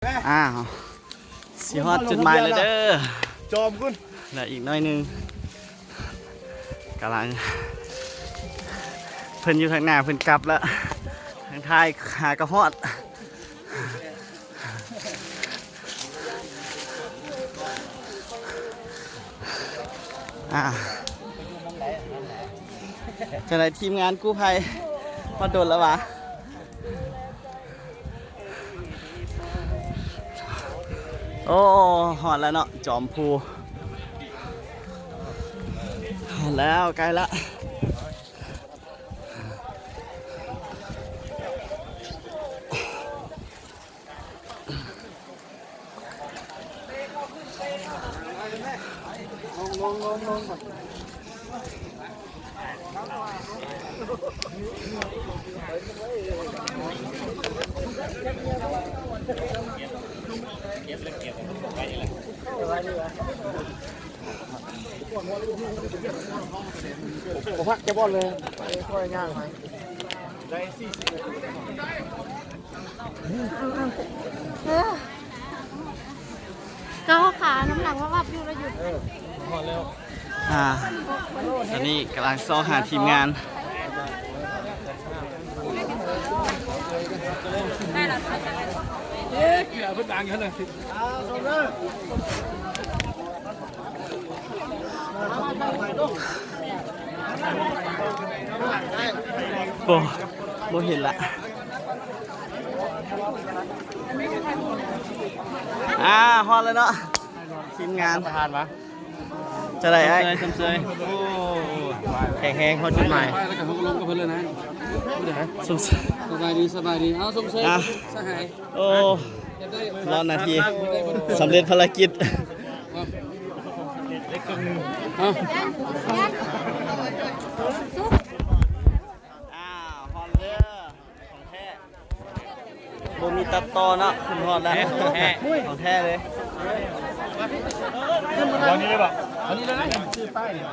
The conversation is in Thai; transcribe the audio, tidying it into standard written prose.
อ้าวสีฮอดจุดหมายเลยเด้อจอมคุณเหลืออีกน้อยนึงกำลังเพิ่นอยู่ทางหน้าเพิ่นกลับแล้วทางท้ายหากระฮอดจะได้ทีมงานกู้ภัยมาโดนแล้ววะโอ้หอดแล้วเนาะจอมพูหอดแล้วใกล้ละผมพักจะบอลเลยค่อยย่างไปได้ก็ขาน้ำหนักว่าขับอยู่แล้วหยุดพอแล้ว ตอนนี้กำลังซ้อหาทีมงานเกี่ยวพื้นดังกันเลยโบเห็นละฮอดแล้วเนาะทีมงานประธานวะจะได้ไอ้สมเสยโอ้แข็งๆเขาจุดหมายแล้วก็เขาลงกับเพื่อนเลยนะสมเสยสบายดีเอาสมเสยสหายโอ้รอนาทีสำเร็จภารกิจฮอลเลอร์ของแท้โบมีตัดต่อเนาะคุณฮอดแล้วของแท้เลยวันนี้เลยป่ะวันนี้เลยนะชื่อป้ายเนี่ย